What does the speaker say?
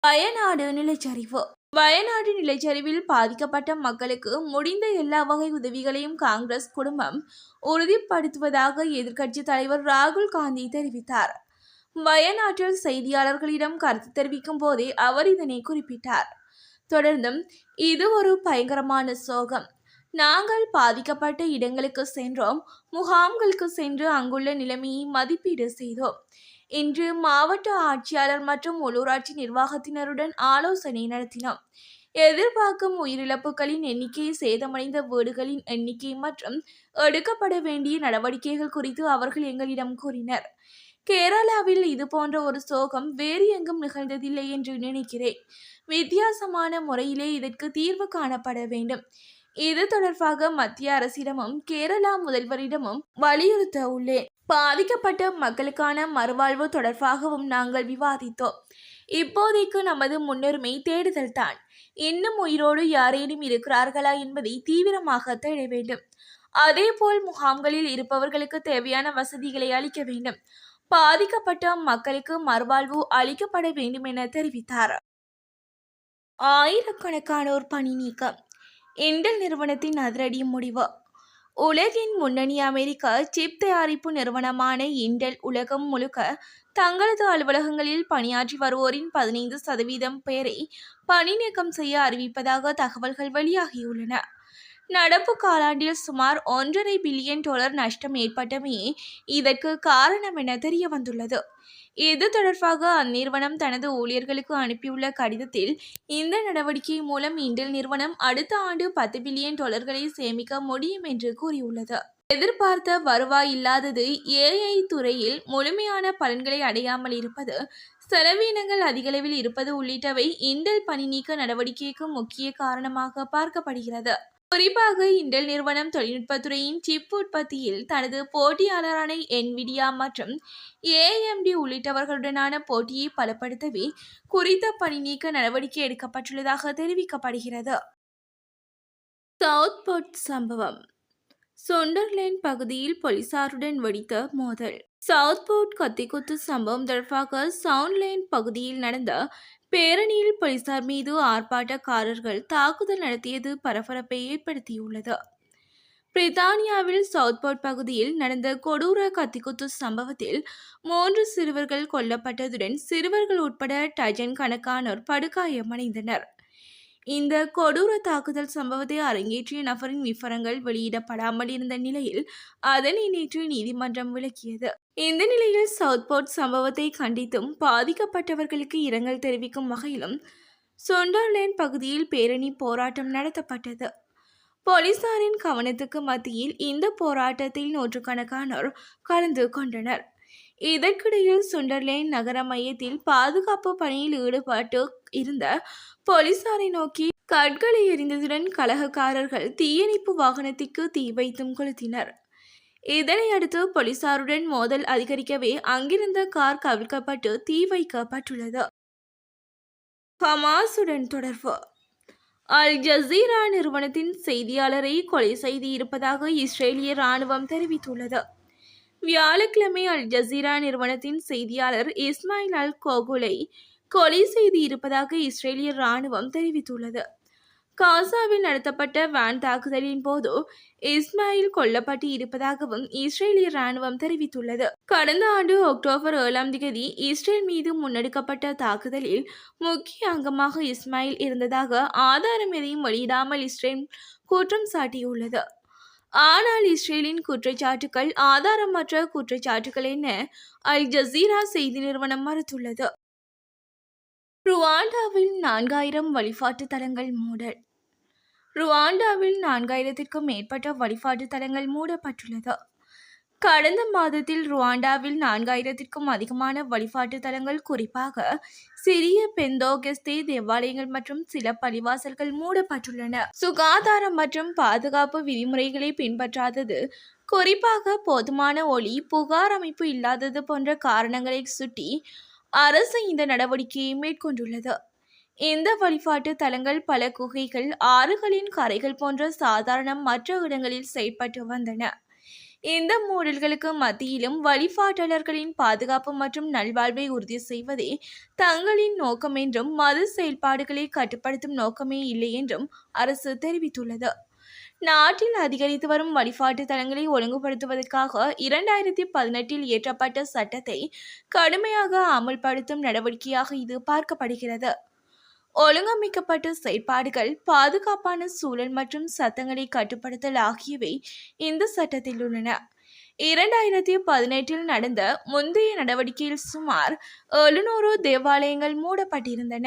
வயநாடு நிலச்சரிவு. வயநாடு நிலச்சரிவில் பாதிக்கப்பட்ட மக்களுக்கு முடிந்த எல்லா வகை உதவிகளையும் காங்கிரஸ் குடும்பம் உறுதிப்படுத்துவதாக எதிர்க்கட்சி தலைவர் ராகுல் காந்தி தெரிவித்தார். வயநாட்டில் செய்தியாளர்களிடம் கருத்து தெரிவிக்கும் போதே அவர் இதனை குறிப்பிட்டார். தொடர்ந்தும், இது ஒரு பயங்கரமான சோகம். நாங்கள் பாதிக்கப்பட்ட இடங்களுக்கு சென்றோம், முகாம்களுக்கு சென்று அங்குள்ள நிலைமையை மதிப்பீடு செய்தோம். இன்று மாவட்ட ஆட்சியாளர் மற்றும் உள்ளூராட்சி நிர்வாகத்தினருடன் ஆலோசனை நடத்தினோம். எதிர்பார்க்கும் உயிரிழப்புகளின் எண்ணிக்கை, சேதமடைந்த வீடுகளின் எண்ணிக்கை மற்றும் எடுக்கப்பட வேண்டிய நடவடிக்கைகள் குறித்து அவர்கள் எங்களிடம் கூறினர். கேரளாவில் இதுபோன்ற ஒரு சோகம் வேறு எங்கும் நிகழ்ந்ததில்லை என்று நினைக்கிறேன். வித்தியாசமான முறையிலே இதற்கு தீர்வு காணப்பட வேண்டும். இது தொடர்பாக மத்திய அரசிடமும் கேரளா முதல்வரிடமும் வலியுறுத்த உள்ளேன். பாதிக்கப்பட்ட மக்களுக்கான மறுவாழ்வு தொடர்பாகவும் நாங்கள் விவாதித்தோம். இப்போதைக்கு நமது முன்னுரிமை தேடுதல் தான். இன்னும் உயிரோடு யாரேனும் இருக்கிறார்களா என்பதை தீவிரமாக தேட வேண்டும். அதேபோல் முகாம்களில் இருப்பவர்களுக்கு தேவையான வசதிகளை அளிக்க வேண்டும். பாதிக்கப்பட்ட மக்களுக்கு மறுவாழ்வு அளிக்கப்பட வேண்டும் என தெரிவித்தார். ஆயிரக்கணக்கானோர் பணி நீக்கம். இன்டெல் நிறுவனத்தின் அதிரடி முடிவு. உலகின் முன்னணி அமெரிக்க சிப் தயாரிப்பு நிறுவனமான இன்டெல் உலகம் முழுக்க தங்களது அலுவலகங்களில் பணியாற்றி வருவோரின் 15% பேரை பணி நீக்கம் செய்ய அறிவிப்பதாக தகவல்கள் வெளியாகியுள்ளன. நடப்பு காலாண்டில் சுமார் $1.5 பில்லியன் நஷ்டம் ஏற்பட்டமையே இதற்கு காரணம் என தெரிய வந்துள்ளது. இது தொடர்பாக அந்நிறுவனம் தனது ஊழியர்களுக்கு அனுப்பியுள்ள கடிதத்தில், இந்த நடவடிக்கை மூலம் இன்டெல் நிறுவனம் அடுத்த ஆண்டு $10 பில்லியன் சேமிக்க முடியும் என்று கூறியுள்ளது. எதிர்பார்த்த வருவாய் இல்லாதது, ஏஐ துறையில் முழுமையான பலன்களை அடையாமல் இருப்பது, செலவினங்கள் அதிகளவில் இருப்பது உள்ளிட்டவை இன்டெல் பணி நீக்க நடவடிக்கைக்கு முக்கிய காரணமாக பார்க்கப்படுகிறது. குறிப்பாக இன்டெல் நிறுவனம் தொழில்நுட்பத்துறையின் சிப் உற்பத்தியில் தனது போட்டியாளரான என்விடியா மற்றும் ஏஎம்டி உள்ளிட்டவர்களுடனான போட்டியை பலப்படுத்தவே குறித்த பணி நீக்க நடவடிக்கை எடுக்கப்பட்டுள்ளதாக தெரிவிக்கப்படுகிறது. சவுத்போர்ட் சம்பவம். சுண்டர்லேண்ட் பகுதியில் போலீசாருடன் வெடித்த மோதல். சவுத்போர்ட் கத்திக்குத்து சம்பவம் தொடர்பாக சவுண்ட்லேண்ட் பகுதியில் நடந்த பேரணியில் போலீசார் மீது ஆர்ப்பாட்டக்காரர்கள் தாக்குதல் நடத்தியது பரபரப்பை ஏற்படுத்தியுள்ளது. பிரித்தானியாவில் சவுத்போர்ட் பகுதியில் நடந்த கொடூர கத்திக்குத்து சம்பவத்தில் 3 சிறுவர்கள் கொல்லப்பட்டதுடன் சிறுவர்கள் உட்பட டஜன் கணக்கானோர் படுகாயமடைந்தனர். இந்த கொடூர தாக்குதல் சம்பவத்தை அரங்கேற்றிய நபரின் விவரங்கள் வெளியிடப்படாமல் இருந்த நிலையில் அதனை நேற்று நீதிமன்றம் விளக்கியது. இந்த நிலையில் சவுத்போர்ட் சம்பவத்தை கண்டித்தும் பாதிக்கப்பட்டவர்களுக்கு இரங்கல் தெரிவிக்கும் வகையிலும் சுண்டர்லேண்ட் பகுதியில் பேரணி போராட்டம் நடத்தப்பட்டது. போலீசாரின் கவனத்துக்கு மத்தியில் இந்த போராட்டத்தில் நூற்றுக்கணக்கானோர் கலந்து கொண்டனர். இதற்கிடையில் சுண்டர்லேண்ட் நகர மையத்தில் பாதுகாப்பு பணியில் ஈடுபட்டு இருந்த போலீசாரை நோக்கி கற்களை எறிந்ததுடன் கலகக்காரர்கள் தீயணைப்பு வாகனத்திற்கு தீ வைத்தும் கொளுத்தினர். இதனையடுத்து போலீசாருடன் மோதல் அதிகரிக்கவே அங்கிருந்த கார் கவிழ்க்கப்பட்டு தீ வைக்கப்பட்டுள்ளது. ஹமாஸுடன் தொடர்பு. அல் ஜசீரா நிறுவனத்தின் செய்தியாளரை கொலை செய்து இருப்பதாக இஸ்ரேலிய இராணுவம் தெரிவித்துள்ளது. வியாழக்கிழமை அல் ஜசீரா நிறுவனத்தின் செய்தியாளர் இஸ்மாயில் அல் கோகுலை கொலை செய்து இருப்பதாக இஸ்ரேலிய இராணுவம் தெரிவித்துள்ளது. காசாவில் நடத்தப்பட்ட வான் தாக்குதலின் போது இஸ்மாயில் கொல்லப்பட்டு இருப்பதாகவும் இஸ்ரேலிய இராணுவம் தெரிவித்துள்ளது. கடந்த ஆண்டு அக்டோபர் 7 இஸ்ரேல் மீது முன்னெடுக்கப்பட்ட தாக்குதலில் முக்கிய அங்கமாக இஸ்மாயில் இருந்ததாக ஆதாரம் எதையும் வெளியிடாமல் இஸ்ரேல் குற்றம் சாட்டியுள்ளது. ஆனால் இஸ்ரேலின் குற்றச்சாட்டுகள் ஆதாரமற்ற குற்றச்சாட்டுகள் என அல் ஜசீரா செய்தி நிறுவனம் மறுத்துள்ளது. ருவாண்டாவில் 4000 வழிபாட்டு தலங்கள் மூடல். ருவாண்டாவில் 4000க்கும் மேற்பட்ட வழிபாட்டு தலங்கள் மூடப்பட்டுள்ளது. கடந்த மாதத்தில் ருவாண்டாவில் 4000க்கும் அதிகமான வழிபாட்டு தலங்கள், குறிப்பாக சிறிய பெந்தோகெஸ்தே தேவாலயங்கள் மற்றும் சில பள்ளிவாசல்கள் மூடப்பட்டுள்ளன. சுகாதாரம் மற்றும் பாதுகாப்பு விதிமுறைகளை பின்பற்றாதது, குறிப்பாக போதுமான ஒளி புகார் அமைப்பு இல்லாதது போன்ற காரணங்களை சுட்டி அரசு இந்த நடவடிக்கையை மேற்கொண்டுள்ளது. இந்த வழிபாட்டு தலங்கள் பல குகைகள், ஆறுகளின் கரைகள் போன்ற சாதாரண மற்ற இடங்களில் செயல்பட்டு வந்தன. இந்த மூடல்களுக்கு மத்தியிலும் வழிபாட்டாளர்களின் பாதுகாப்பு மற்றும் நல்வாழ்வை உறுதி செய்வதே தங்களின் நோக்கம் என்றும் மத செயல்பாடுகளை கட்டுப்படுத்தும் நோக்கமே இல்லை என்றும் அரசு தெரிவித்துள்ளது. நாட்டில் அதிகரித்து வரும் வழிபாட்டு தலங்களை ஒழுங்குபடுத்துவதற்காக 2018 இயற்றப்பட்ட சட்டத்தை கடுமையாக அமல்படுத்தும் நடவடிக்கையாக இது பார்க்கப்படுகிறது. ஒழுங்கமைக்கப்பட்ட செயற்பாடுகள், பாதுகாப்பான சூழல் மற்றும் சத்தங்களை கட்டுப்படுத்தல் ஆகியவை இந்த சட்டத்தில் உள்ளன. 2018 நடந்த முந்தைய நடவடிக்கையில் சுமார் 700 தேவாலயங்கள் மூடப்பட்டிருந்தன.